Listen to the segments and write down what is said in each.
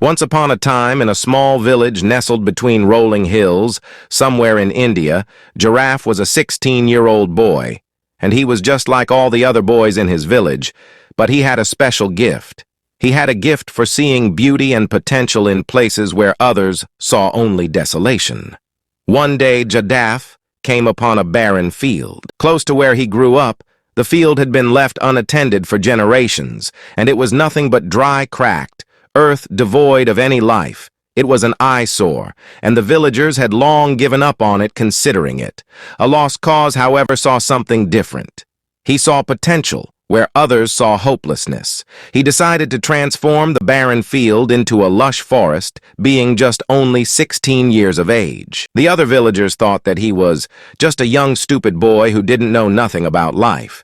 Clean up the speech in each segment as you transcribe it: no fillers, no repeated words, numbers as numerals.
Once upon a time, in a small village nestled between rolling hills, somewhere in India, Giraffe was a 16-year-old boy, and he was just like all the other boys in his village, but he had a special gift. He had a gift for seeing beauty and potential in places where others saw only desolation. One day, Giraffe came upon a barren field. Close to where he grew up, the field had been left unattended for generations, and it was nothing but dry, cracked earth devoid of any life. It was an eyesore, and the villagers had long given up on it, considering it. A lost cause, however, saw something different. He saw potential where others saw hopelessness. He decided to transform the barren field into a lush forest, being just only 16 years of age. The other villagers thought that he was just a young, stupid boy who didn't know nothing about life.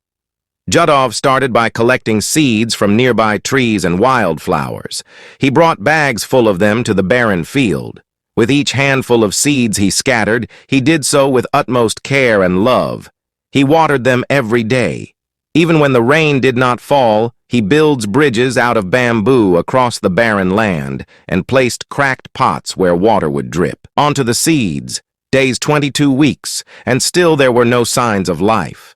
Giraffe started by collecting seeds from nearby trees and wildflowers. He brought bags full of them to the barren field. With each handful of seeds he scattered, he did so with utmost care and love. He watered them every day. Even when the rain did not fall, he builds bridges out of bamboo across the barren land and placed cracked pots where water would drip onto the seeds. Days 22 weeks, and still there were no signs of life.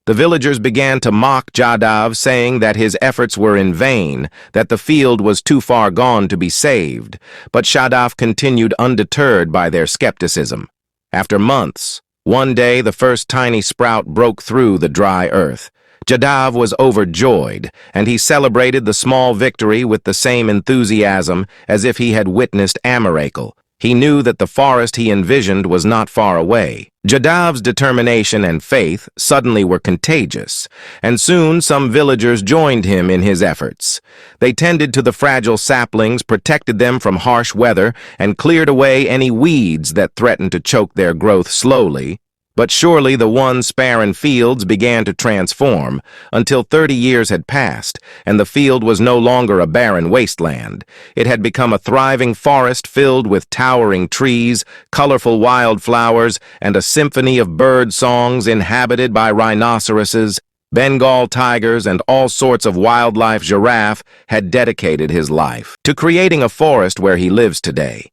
The villagers began to mock Giraffe, saying that his efforts were in vain, that the field was too far gone to be saved, but Giraffe continued undeterred by their skepticism. After months, one day the first tiny sprout broke through the dry earth. Giraffe was overjoyed, and he celebrated the small victory with the same enthusiasm as if he had witnessed a miracle. He knew that the forest he envisioned was not far away. Giraffe's determination and faith suddenly were contagious, and soon some villagers joined him in his efforts. They tended to the fragile saplings, protected them from harsh weather, and cleared away any weeds that threatened to choke their growth slowly. But surely the once barren fields began to transform, until 30 years had passed, and the field was no longer a barren wasteland. It had become a thriving forest filled with towering trees, colorful wildflowers, and a symphony of bird songs inhabited by rhinoceroses, Bengal tigers, and all sorts of wildlife. Giraffe had dedicated his life to creating a forest where he lives today.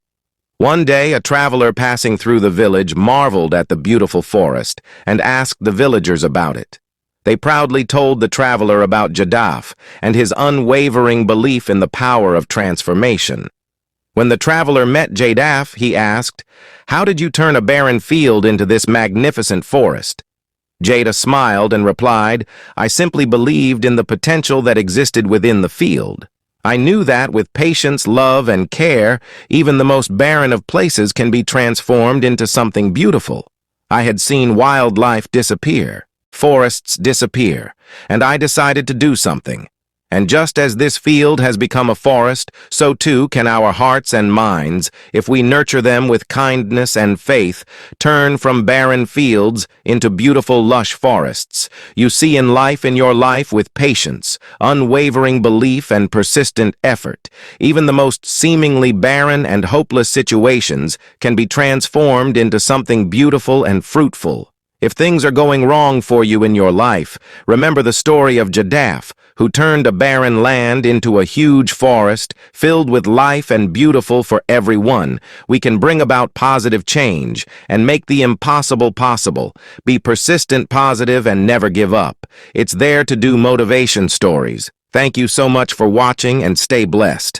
One day, a traveler passing through the village marveled at the beautiful forest and asked the villagers about it. They proudly told the traveler about Giraffe and his unwavering belief in the power of transformation. When the traveler met Giraffe, he asked, "How did you turn a barren field into this magnificent forest?" Giraffe smiled and replied, "I simply believed in the potential that existed within the field. I knew that with patience, love, and care, even the most barren of places can be transformed into something beautiful. I had seen wildlife disappear, forests disappear, and I decided to do something. And just as this field has become a forest, so too can our hearts and minds, if we nurture them with kindness and faith, turn from barren fields into beautiful, lush forests. You see in your life with patience, unwavering belief, and persistent effort, even the most seemingly barren and hopeless situations can be transformed into something beautiful and fruitful. If things are going wrong for you in your life, remember the story of Giraffe, who turned a barren land into a huge forest filled with life and beautiful for everyone. We can bring about positive change and make the impossible possible. Be persistent, positive, and never give up. It's there to do motivation stories. Thank you so much for watching, and stay blessed.